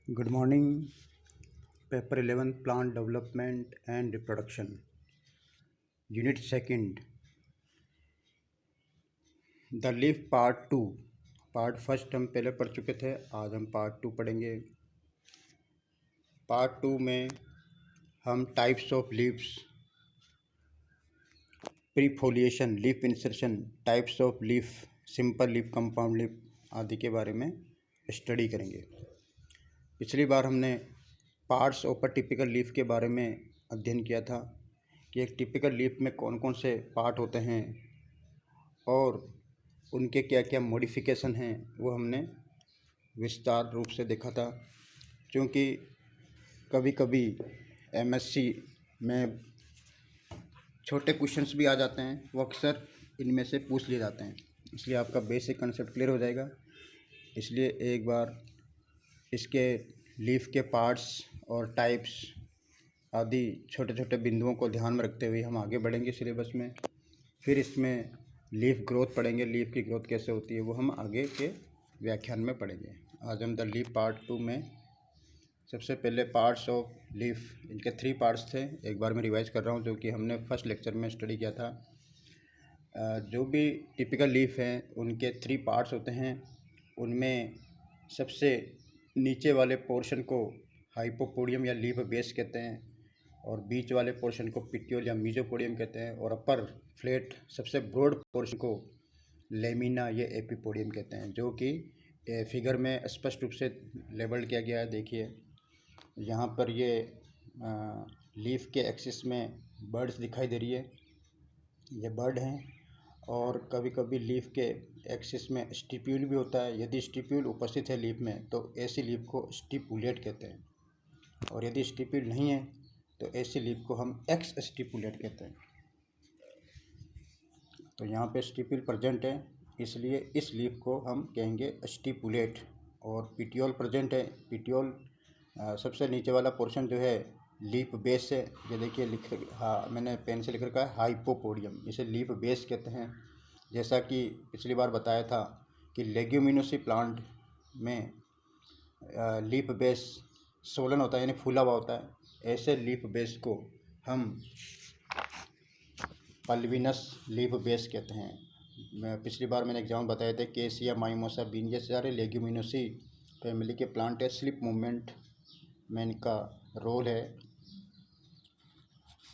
Good morning. Paper 11 Plant Development and Reproduction. Unit 2nd. The Leaf Part 2. Part first हम पहले पढ़ चुके थे, आज हम पार्ट 2 पढ़ेंगे। पार्ट 2 में हम types of leaves, prefoliation, leaf insertion, types of leaf, simple leaf, compound leaf आदि के बारे में स्टडी करेंगे। पिछली बार हमने parts of a typical leaf के बारे में अध्ययन किया था कि एक टिपिकल लीफ में कौन कौन से पार्ट होते हैं और उनके क्या क्या मॉडिफिकेशन हैं, वो हमने विस्तार रूप से देखा था। क्योंकि कभी कभी एमएससी में छोटे क्वेश्चंस भी आ जाते हैं, वो अक्सर इनमें से पूछ लिए जाते हैं, इसलिए आपका बेसिक कंसेप्ट क्लियर हो जाएगा। इसलिए एक बार इसके लीफ के पार्ट्स और टाइप्स आदि छोटे छोटे बिंदुओं को ध्यान में रखते हुए हम आगे बढ़ेंगे सिलेबस में। फिर इसमें लीफ ग्रोथ पढ़ेंगे, लीफ की ग्रोथ कैसे होती है वो हम आगे के व्याख्यान में पढ़ेंगे। आज हम द लीफ पार्ट 2 में सबसे पहले पार्ट्स ऑफ लीफ, इनके 3 पार्ट्स थे। एक बार मैं रिवाइज कर रहा हूँ जो कि हमने फर्स्ट लेक्चर में स्टडी किया था। जो भी टिपिकल लीफ हैं उनके 3 पार्ट्स होते हैं। उनमें सबसे नीचे वाले पोर्शन को हाइपोपोडियम या लीफ बेस कहते हैं, और बीच वाले पोर्शन को पिट्यूल या मीजोपोडियम कहते हैं, और अपर फ्लैट सबसे ब्रॉड पोर्शन को लेमिना या एपिपोडियम कहते हैं, जो कि फिगर में स्पष्ट रूप से लेबल किया गया है। देखिए यहाँ पर ये लीफ के एक्सिस में बर्ड्स दिखाई दे रही है, ये बर्ड हैं। और कभी कभी लीफ के एक्सिस में स्टिप्यूल भी होता है। यदि स्टिप्यूल उपस्थित है लीफ में तो ऐसी लीफ को स्टिपुलेट कहते हैं, और यदि स्टिप्यूल नहीं है तो ऐसी लीफ को हम एक्स स्टिपुलेट कहते हैं। तो यहाँ पे स्टिप्यूल प्रेजेंट है, इसलिए इस लीफ को हम कहेंगे स्टिपुलेट। और पिटियोल प्रेजेंट है। पिटियोल सबसे नीचे वाला पोर्शन जो है लीफ बेस है, ये देखिए हाँ मैंने पेन से लिख रखा है हाइपोपोडियम, इसे लीफ बेस कहते हैं। जैसा कि पिछली बार बताया था कि लेग्यूमिनोसी प्लांट में लीफ बेस सोलन होता है, यानी फूला हुआ होता है। ऐसे लीफ बेस को हम पल्विनस लीफ बेस कहते हैं। पिछली बार मैंने एग्जाम्पल बताए थे, केसिया, माइमोसा, बीन, ये सारे लेग्यूमिनोसी फैमिली के प्लांट है। स्लिप मूवमेंट में इनका रोल है।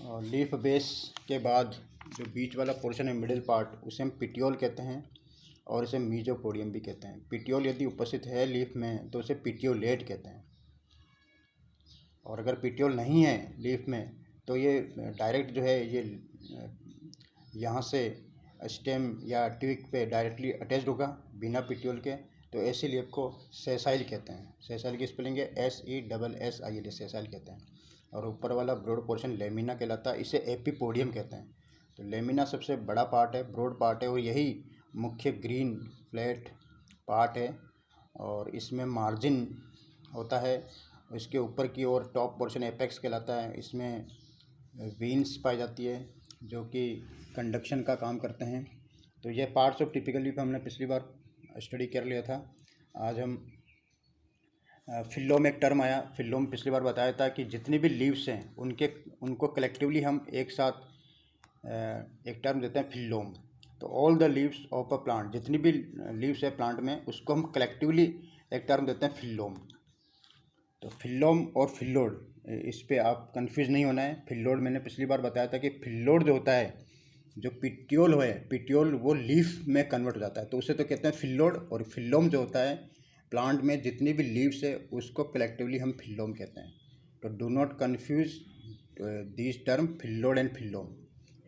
और लीफ बेस के बाद जो बीच वाला पोर्शन है, मिडिल पार्ट, उसे हम पिटियोल कहते हैं, और इसे मीजोपोडियम भी कहते हैं। पिटियोल यदि उपस्थित है लीफ में तो उसे पिटियोलेट कहते हैं, और अगर पिटियोल नहीं है लीफ में तो ये डायरेक्ट जो है ये यहाँ से स्टेम या ट्विग पे डायरेक्टली अटैच्ड होगा बिना पिटियोल के, तो ऐसी लीफ को सेसाइल कहते हैं। सेसाइल की स्पेलिंग है SESSIL, सेसाइल कहते हैं। और ऊपर वाला ब्रॉड पोर्शन लेमिना कहलाता है, इसे एपिपोडियम कहते हैं। तो लेमिना सबसे बड़ा पार्ट है, ब्रॉड पार्ट है, और यही मुख्य ग्रीन फ्लैट पार्ट है, और इसमें मार्जिन होता है। इसके ऊपर की ओर टॉप पोर्शन एपेक्स कहलाता है, इसमें वेन्स पाई जाती है जो कि कंडक्शन का काम करते हैं। तो ये पार्ट्स ऑफ टिपिकल लीफ हमने पिछली बार स्टडी कर लिया था। आज हम फिल्लोम, एक टर्म आया फिल्लोम, पिछली बार बताया था कि जितनी भी लीव्स हैं उनको कलेक्टिवली हम एक साथ एक टर्म देते हैं फिल्लोम। तो all the leaves of a plant, जितनी भी लीव्स है प्लांट में, उसको हम कलेक्टिवली एक टर्म देते हैं फिल्लोम। तो फिल्लोम और फिल्लोड, इस पे आप कंफ्यूज नहीं होना है। फिल्लोड मैंने पिछली बार बताया था कि फिल्लोड जो होता है, जो पिट्योल है, पिट्योल वो लीफ में कन्वर्ट हो जाता है, तो उसे तो कहते हैं फिल्लोड। और फिल्लोम जो होता है, प्लांट में जितनी भी लीव्स है उसको कलेक्टिवली हम फिल्लोम कहते हैं। तो do not confuse this term phyllode and phyllome,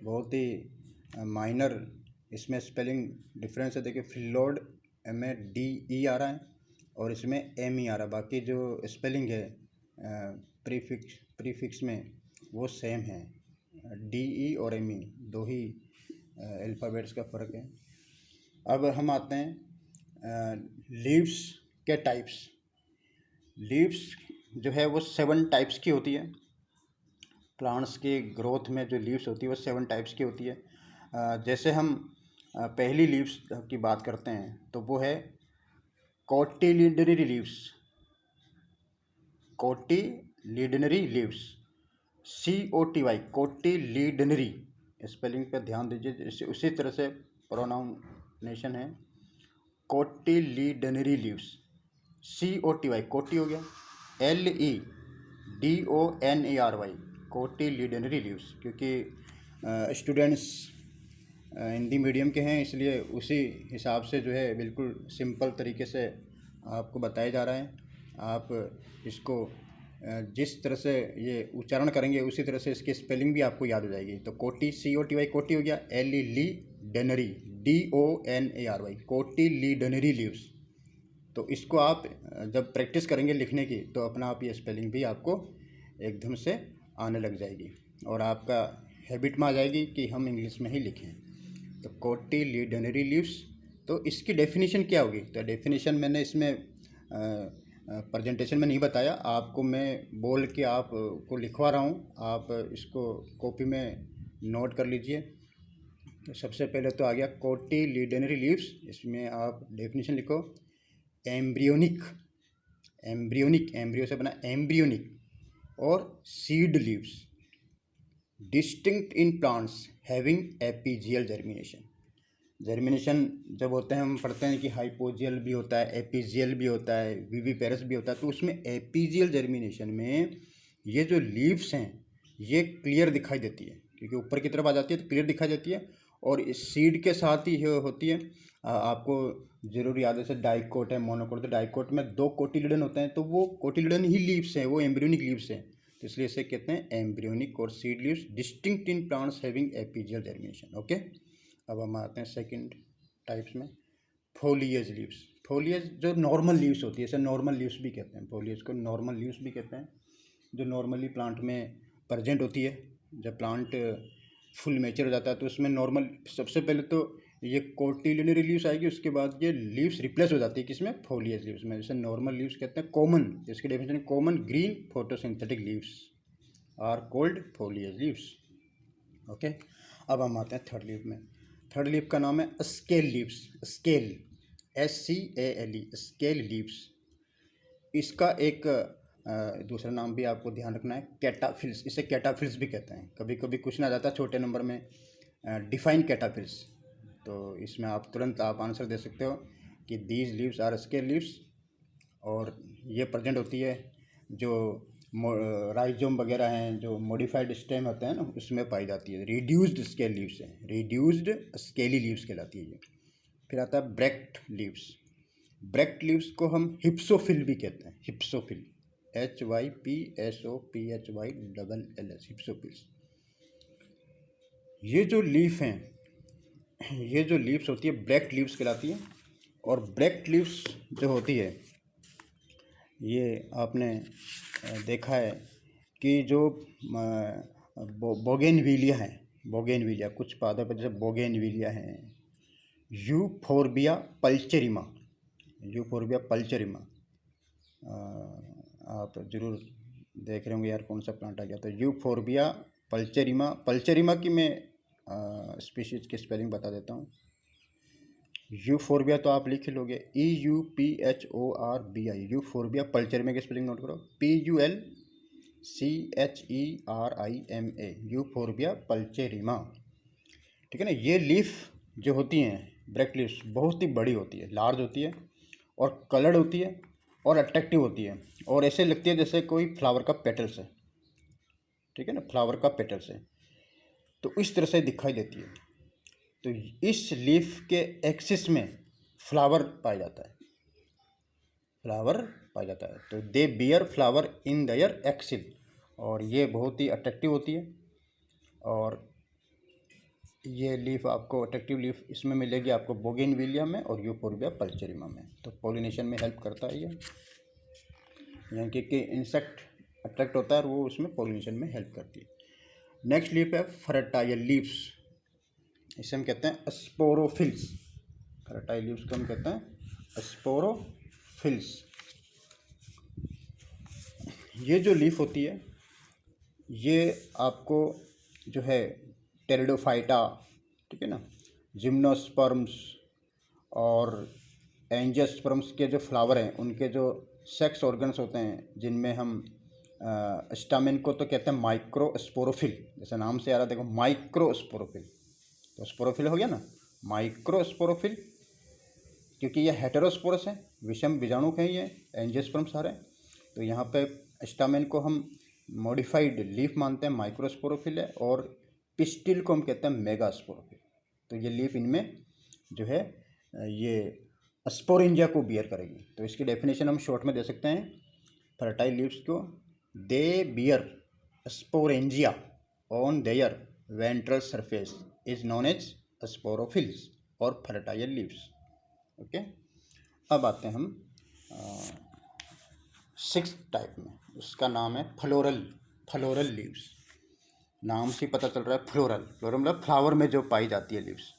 बहुत ही माइनर इसमें स्पेलिंग डिफरेंस है। देखिए फिल्लोड MADE आ रहा है और इसमें ME आ रहा है, बाकी जो स्पेलिंग है प्रीफिक्स में वो सेम है। DE और ME दो ही अल्फ़ाबेट्स का फ़र्क है। अब हम आते हैं लीव्स के टाइप्स। लीव्स जो है वो 7 टाइप्स की होती है। प्लांट्स के ग्रोथ में जो लीव्स होती है वो 7 टाइप्स की होती है। जैसे हम पहली लीव्स की बात करते हैं तो वो है कोटिलिडरी लीव्स। कोटिलीडनरी लीव्स, COTY, कोटिलीडनरी, स्पेलिंग पे ध्यान दीजिए। उसी तरह से प्रोनाउंसिएशन है, कोटिलीडनरी लीव्स, COTY, कोटी हो गया, LEDONERY, कोटिलीडनरी लीव्स। क्योंकि स्टूडेंट्स हिंदी मीडियम के हैं, इसलिए उसी हिसाब से जो है बिल्कुल सिंपल तरीके से आपको बताया जा रहा है। आप इसको जिस तरह से ये उच्चारण करेंगे उसी तरह से इसकी स्पेलिंग भी आपको याद हो जाएगी। तो कोटी, COTY, कोटी हो गया, LEDONERY, DONERY, कोटिलीडनरी लीव्स। तो इसको आप जब प्रैक्टिस करेंगे लिखने की तो अपना आप ये स्पेलिंग भी आपको एकदम से आने लग जाएगी और आपका हैबिट में आ जाएगी कि हम इंग्लिश में ही लिखें। तो कोटिलीडनरी लीव्स, तो इसकी डेफिनेशन क्या होगी? तो डेफिनेशन मैंने इसमें प्रेजेंटेशन में नहीं बताया, आपको मैं बोल के आप को लिखवा रहा हूँ, आप इसको कॉपी में नोट कर लीजिए। तो सबसे पहले तो आ गया कोटिलीडनरी लीव्स, इसमें आप डेफिनेशन लिखो, एम्ब्रियोनिक, एम्ब्रियो से बना एम्ब्रियोनिक, और seed leaves, distinct in plants having epigeal germination. Germination जब होते हैं हम पढ़ते हैं कि हाइपोजियल भी होता है, एपीजियल भी होता है, विविपेरस भी होता है। तो उसमें एपीजियल जर्मिनेशन में ये जो लीव्स हैं ये क्लियर दिखाई देती है, क्योंकि ऊपर की तरफ आ जाती है तो क्लियर दिखाई देती है। और इस सीड के साथ ही होती है, आपको जरूर याद है, जैसे डाइकोट है, मोनोकोट। तो डाइकोट में 2 कोटिलीडन होते हैं, तो वो कोटिलीडन ही लीव्स हैं, वो एम्ब्रियोनिक लीव्स हैं। तो इसलिए इसे कहते हैं एम्ब्रियोनिक और seed leaves, distinct in plants having epigeal germination. Okay, अब हम आते हैं सेकंड टाइप्स में, फोलिएज लीव्स। फोलिएज जो नॉर्मल लीव्स होती है, इसे नॉर्मल लीव्स भी कहते हैं, फोलिएज को नॉर्मल लीव्स भी कहते हैं, जो नॉर्मली प्लांट में प्रेजेंट होती है। जब प्लांट फुल मैच्योर हो जाता है तो उसमें नॉर्मल, सबसे पहले तो ये कोटिलीडनरी लीव्स आएगी, उसके बाद ये लीव्स रिप्लेस हो जाती है किसमें? फोलिएज लीव्स में। जैसे नॉर्मल लीव्स कहते हैं कॉमन, इसकी डेफिनेशन है common green photosynthetic leaves are called foliage leaves. Okay, अब हम आते हैं थर्ड लीव में। थर्ड लीव का नाम है scale leaves, scale, SCALE, scale leaves. इसका एक दूसरा नाम भी आपको ध्यान रखना है, कैटाफिल्स। इसे कैटाफिल्स भी कहते हैं। कभी कभी क्वेश्चन आ जाता है छोटे नंबर में, डिफाइन कैटाफिल्स, तो इसमें आप तुरंत आप आंसर दे सकते हो कि these leaves are scale leaves, और ये प्रेजेंट होती है जो राइजोम वगैरह हैं, जो मॉडिफाइड स्टेम होते हैं ना, उसमें पाई जाती है। रिड्यूस्ड स्केल लीव्स हैं, रिड्यूस्ड स्केली लीव्स कहलाती है ये। फिर आता है ब्रेक्ट लीव्स। ब्रेक्ट लीव्स को हम हिप्सोफिल भी कहते हैं, हिप्सोफिल, HYPSOPHYLLS, हिप्सोफिल्स। ये जो लीफ हैं, ये जो लीव्स होती है ब्रेक्ट लीव्स कहलाती है। और ब्रेक्ट लीव्स जो होती है, ये आपने देखा है कि जो बोगेनविलिया है, बोगेनविलिया, कुछ पौधे पर जैसे बोगेनविलिया है, यूफोर्बिया पल्चेरिमा, यूफोर्बिया पल्चेरिमा, आप जरूर देख रहे होंगे यार कौन सा प्लांट आ गया। तो यूफोर्बिया पल्चेरिमा, पल्चेरिमा की मैं स्पीशीज की स्पेलिंग बता देता हूँ। यूफोर्बिया तो आप लिख लोगे, EUPHORBI, यूफोर्बिया। पल्चेरिमा की स्पेलिंग नोट करो, PULCHERIMA, यूफोर्बिया पल्चेरिमा। ठीक है ना। ये लीफ जो होती हैं, ब्रेक्ट लीव्स, बहुत ही बड़ी होती है, लार्ज होती है, और कलर्ड होती है, और अट्रैक्टिव होती है, और ऐसे लगती है जैसे कोई फ्लावर का पेटल्स है। ठीक है ना, फ्लावर का पेटल्स है, तो इस तरह से दिखाई देती है। तो इस लीफ के एक्सिस में फ्लावर पाया जाता है, फ्लावर पाया जाता है। तो दे beer flower in their axis, और ये बहुत ही अट्रैक्टिव होती है। और ये लीफ आपको, अट्रैक्टिव लीफ इसमें मिलेगी आपको बोगेनविलिया में और यूफोर्बिया पल्चेरिमा में। तो पॉलिनेशन में हेल्प करता है ये, यानी कि इंसेक्ट अट्रैक्ट होता है और वो उसमें पॉलिनेशन में हेल्प करती है। नेक्स्ट लीफ है फर्टाइल लीव्स, इसे हम कहते हैं स्पोरोफिल्स। फर्टाइल लीव्स को हम कहते हैं स्पोरोफिल्स। ये जो लीफ होती है, ये आपको जो है टेरिडोफाइटा, ठीक है ना, जिम्नोस्पर्म्स और एंजियोस्पर्म्स के जो फ्लावर हैं, उनके जो सेक्स ऑर्गन्स होते हैं जिनमें हम स्टामिन को तो कहते हैं माइक्रोस्पोरोफिल, जैसे नाम से आ रहा देखो माइक्रोस्पोरोफिल, तो स्पोरोफिल हो गया ना, माइक्रोस्पोरोफिल, क्योंकि ये हेटेरोस्पोरस है, विषम बीजाणु है ये एंजियोस्पर्म सारे। तो यहाँ पे स्टामिन को हम मॉडिफाइड लीफ मानते हैं, माइक्रोस्पोरोफिल है, और पिस्टिल को हम कहते हैं मेगास्पोरोफिल। तो ये लीफ इनमें जो है ये स्पोरेंजिया को बियर करेगी। तो इसकी डेफिनेशन हम शॉर्ट में दे सकते हैं फर्टाइल लीव्स को, they bear sporangia on their ventral surface is known as sporophylls और फर्टाइल लीव्स। ओके, अब आते हैं हम 6th टाइप में, उसका नाम है फ्लोरल लीव्स। नाम से पता चल रहा है फ्लोरल मतलब फ्लावर में जो पाई जाती है लीव्स।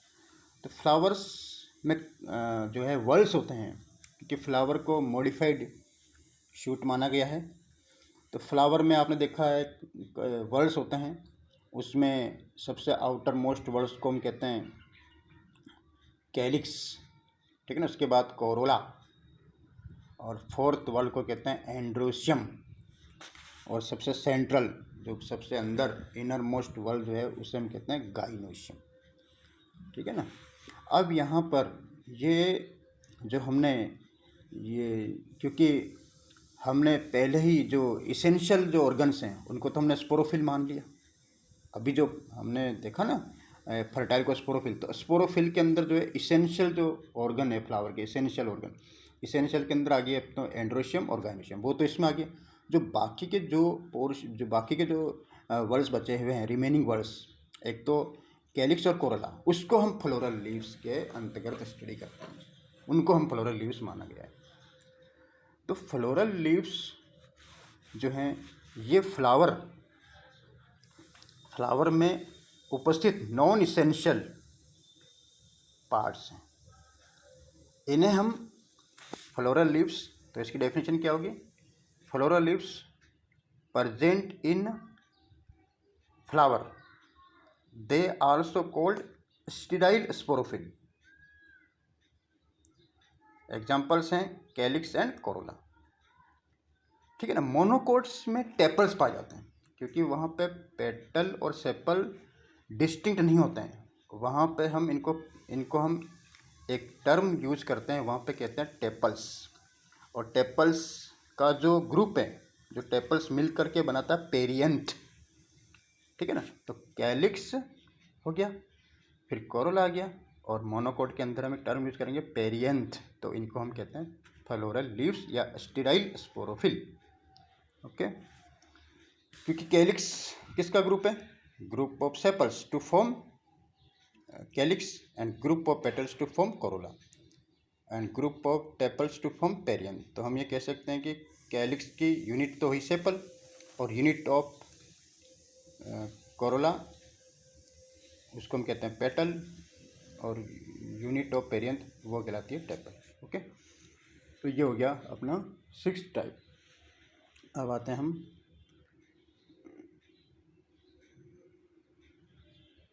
तो फ्लावर्स में जो है वर्ल्स होते हैं, क्योंकि फ्लावर को मॉडिफाइड शूट माना गया है। तो फ्लावर में आपने देखा है वर्ल्स होते हैं, उसमें सबसे आउटर मोस्ट वर्ल्स को हम कहते हैं कैलिक्स, ठीक है ना। उसके बाद कोरोला, और 4th वर्ल्ड को कहते हैं एंड्रोशियम, और सबसे सेंट्रल जो सबसे अंदर इनर मोस्ट वर्ल्ड जो है उसे हम कहते हैं गाइनोशियम, ठीक है ना। अब यहाँ पर ये जो हमने ये, क्योंकि हमने पहले ही जो इसेंशियल जो ऑर्गन्स हैं उनको तो हमने स्पोरोफिल मान लिया। अभी जो हमने देखा ना फर्टाइल को स्पोरोफिल, तो स्पोरोफिल के अंदर जो है इसेंशियल जो ऑर्गन है फ्लावर के, इसेंशियल ऑर्गन, इसेंशियल के अंदर आ गया तो एंड्रोशियम और गाइनोशियम, वो तो इसमें आ गया। जो बाकी के जो वर्ड्स बचे हुए हैं, रिमेनिंग वर्ड्स, एक तो कैलिक्स और कोरोला, उसको हम फ्लोरल लीव्स के अंतर्गत स्टडी करते हैं, उनको हम फ्लोरल लीव्स माना गया है। तो फ्लोरल लीव्स जो हैं ये फ्लावर में उपस्थित नॉन इसेंशियल पार्ट्स हैं, इन्हें हम फ्लोरल लीव्स, तो इसकी डेफिनेशन क्या होगी, floral leaves present in flower, they also called sterile sporophyll। Examples हैं कैलिक्स एंड कोरोला, ठीक है ना। मोनोकोट्स में टेपल्स पाए जाते हैं, क्योंकि वहाँ पे पेटल और सेपल डिस्टिंक्ट नहीं होते हैं, वहाँ पे हम इनको हम एक टर्म यूज करते हैं, वहाँ पे कहते हैं टेपल्स। और टेपल्स का जो ग्रुप है, जो टेपल्स मिल करके बनाता है पेरियंथ, ठीक है ना। तो कैलिक्स हो गया, फिर कोरोला आ गया, और मोनोकोट के अंदर हम एक टर्म यूज करेंगे पेरियंथ, तो इनको हम कहते हैं फ्लोरल लीव्स या स्टेराइल स्पोरोफिल। ओके, क्योंकि कैलिक्स किसका ग्रुप है, group of sepals to form calyx, and group of petals to form corolla, and group of tepals to form perianth. तो हम ये कह सकते हैं कि कैलिक्स की यूनिट तो हुई सेपल, और यूनिट ऑफ कोरोला उसको हम कहते हैं पेटल, और यूनिट ऑफ पेरियंथ वो कहलाती है टेपल। ओके, तो ये हो गया अपना 6th टाइप। अब आते हैं हम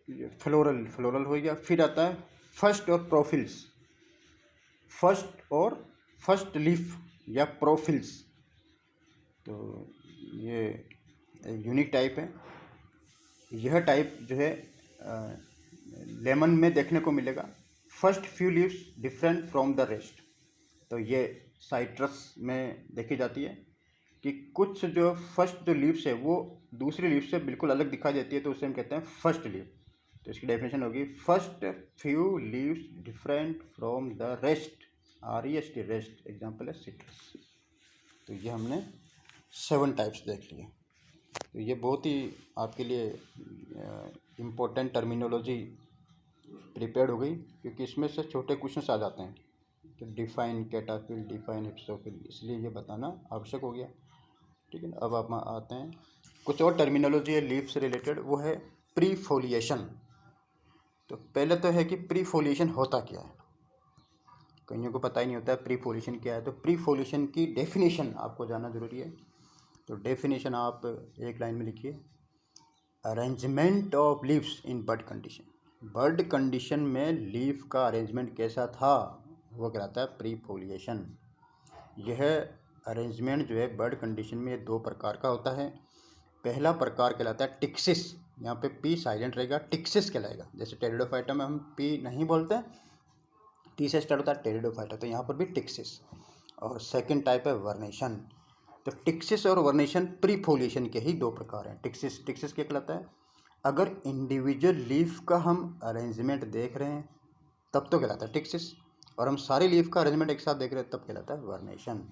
ये फ्लोरल हो गया, फिर आता है फर्स्ट और प्रोफिल्स, फर्स्ट लीफ या प्रोफिल्स। तो ये यूनिक टाइप है। यह टाइप जो है लेमन में देखने को मिलेगा। First few leaves different from the rest, तो ये साइट्रस में देखी जाती है कि कुछ जो फर्स्ट जो लीव्स है वो दूसरी लीव्स से बिल्कुल अलग दिखाई देती है, तो उसे हम कहते हैं फर्स्ट लीव। तो इसकी डेफिनेशन होगी first few leaves different from the rest, REST rest, example है सिट्रस। तो ये हमने 7 टाइप्स देख लिए। तो ये बहुत ही आपके लिए इम्पोर्टेंट टर्मिनोलॉजी प्रिपेयर्ड हो गई, क्योंकि इसमें से छोटे क्वेश्चंस आ जाते हैं कि डिफाइन कैटाफिल, डिफाइन हिप्सोफिल, इसलिए ये बताना आवश्यक हो गया, ठीक है ना। अब आप आते हैं कुछ और टर्मिनोलॉजी है लीफ से रिलेटेड, वो है प्री फोलिएशन। तो पहले तो है कि प्री फोलिएशन होता क्या है, कईयों को पता ही नहीं होता है प्री फोलिएशन क्या है। तो प्री फोलिएशन की डेफिनेशन आपको जानना जरूरी है। तो डेफिनेशन आप एक लाइन में लिखिए, arrangement of leaves in bud condition. Bud condition में लीफ का अरेंजमेंट कैसा था वो कहलाता है प्री फोलिएशन। यह अरेंजमेंट जो है बर्ड कंडीशन में ये दो प्रकार का होता है। पहला प्रकार कहलाता है टिक्सिस, यहाँ पे पी साइलेंट रहेगा, टिक्सिस कहलाएगा। जैसे टेरिडोफाइटा में हम पी नहीं बोलते, टी से स्टार्ट होता है टेरिडोफाइटा, तो यहाँ पर भी टिक्सिस। और सेकंड टाइप है वर्नेशन। तो टिक्सिस और वर्नेशन प्रीफोलिएशन के ही दो प्रकार हैं। टिक्सिस क्या कहलाता है, अगर इंडिविजुअल लीफ का हम अरेंजमेंट देख रहे हैं तब तो कहलाता है टिक्सिस, और हम सारी लीफ का अरेंजमेंट एक साथ देख रहे हैं तब कहलाता है वर्नेशन,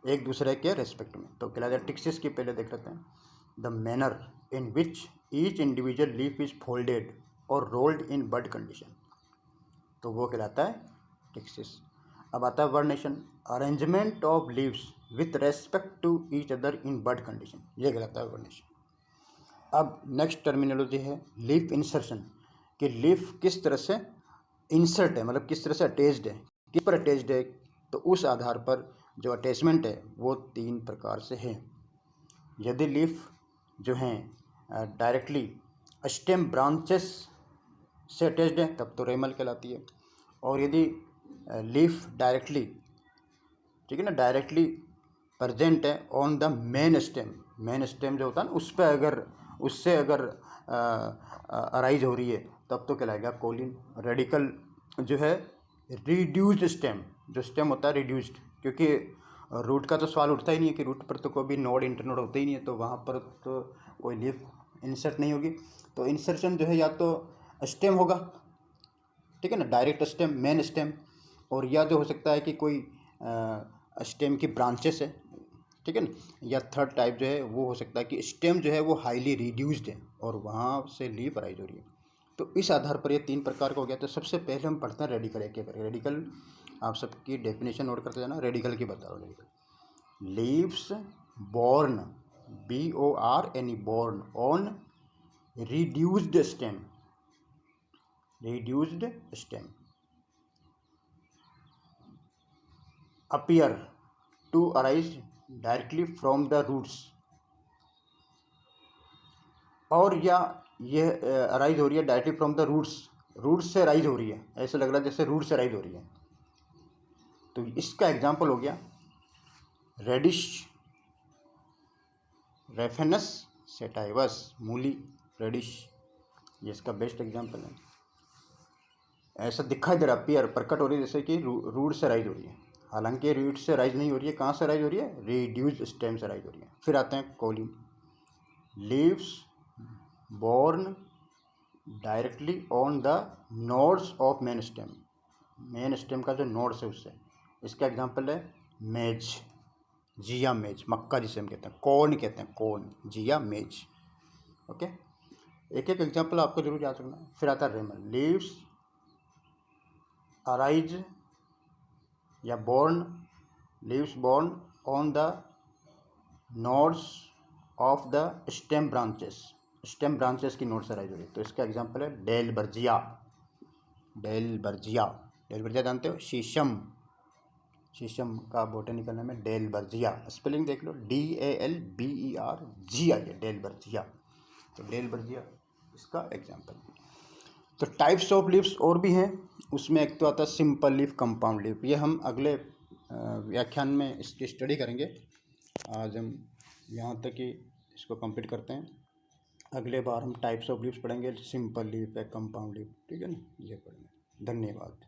एक दूसरे के रेस्पेक्ट में। तो कहलाता है टिक्सिस की पहले देख लेते हैं। The manner in which each individual leaf is folded और रोल्ड इन बड कंडीशन, तो वो कहलाता है टिक्सिस। अब आता है vernation, arrangement of leaves with respect to each other in bud condition, ये कहलाता है वर्नेशन। अब नेक्स्ट टर्मिनोलॉजी है लीफ इंसर्शन, कि लीफ किस तरह से इंसर्ट है, मतलब किस तरह से अटैच्ड है, किस पर अटैच्ड है। तो उस आधार पर जो अटैचमेंट है वो तीन प्रकार से है। यदि लीफ जो हैं डायरेक्टली स्टेम ब्रांचेस से अटैच्ड है तब तो रेमल कहलाती है। और यदि लीफ डायरेक्टली, ठीक है ना, डायरेक्टली प्रेजेंट है ऑन द मेन स्टेम जो होता है ना, उस पर अगर उससे अगर अराइज हो रही है तब तो कहलाएगा कोलिन। रेडिकल जो है रिड्यूस्ड स्टेम, जो स्टेम होता है रिड्यूस्ड, क्योंकि रूट का तो सवाल उठता ही नहीं है कि रूट पर तो कोई भी नोड इंटरनोड होते ही नहीं है, तो वहाँ पर तो कोई लीफ इंसर्ट नहीं होगी। तो इंसर्शन जो है या तो स्टेम होगा, ठीक है ना, डायरेक्ट स्टेम, मेन स्टेम, और या जो हो सकता है कि कोई स्टेम की ब्रांचेस है, ठीक है ना, या थर्ड टाइप जो है वो हो सकता है कि स्टेम जो है वो हाईली रिड्यूस्ड है और वहाँ से लीफ अराइज हो रही है। तो इस आधार पर ये तीन प्रकार का हो गया। तो सबसे पहले हम पढ़ते हैं रेडिकल, एक एक करके। रेडिकल आप सबकी डेफिनेशन नोट करते जाना। रेडिकल की बता रहा हूँ। Radical, leaves born, BORN, born on reduced stem, reduced stem, appear to arise directly from the roots, और या ये अराइज हो रही है डायरेक्टली फ्रॉम द रूट्स से अराइज हो रही है, ऐसे लग रहा है जैसे रूट से अराइज हो रही है। तो इसका एग्जाम्पल हो गया रेडिश रेफेनस सेटाइवस, मूली रेडिश, ये इसका बेस्ट एग्जाम्पल है। ऐसा दिखाई दे रहा, अपीयर प्रकट हो रही है जैसे कि रूट से राइज हो रही है, हालांकि रूट से राइज नहीं हो रही है। कहाँ से राइज हो रही है, रिड्यूस्ड स्टेम से राइज हो रही है। फिर आते हैं cauline, leaves born directly on the nodes of main stem का जो नोड्स है उससे। इसका एग्जांपल है मेज, जिया मेज, मक्का जिसे हम कहते हैं, कॉर्न कहते हैं, कॉर्न, जिया मेज। ओके, एक एक एग्जांपल आपको जरूर याद रखना है। फिर आता है रेमल, लीव्स अराइज या born, leaves born on the nodes of the stem branches की नोड्स अराइज हो रही है। तो इसका एग्जांपल है डेलबर्जिया, जानते हो, शीशम का बोटेनिकल नेम है डेलबर्जिया, स्पेलिंग देख लो, DALBERGIA, डेलबर्जिया। तो डेलबर्जिया इसका एग्जांपल। तो टाइप्स ऑफ लीव्स और भी हैं, उसमें एक तो आता है सिंपल लीफ, कंपाउंड लीफ। ये हम अगले व्याख्यान में इसकी स्टडी करेंगे। आज हम यहाँ तक ही इसको कंप्लीट करते हैं। अगले बार हम टाइप्स ऑफ लीव्स पढ़ेंगे, सिंपल लीफ है, कंपाउंड लीफ, ठीक है ना, ये पढ़ेंगे। धन्यवाद।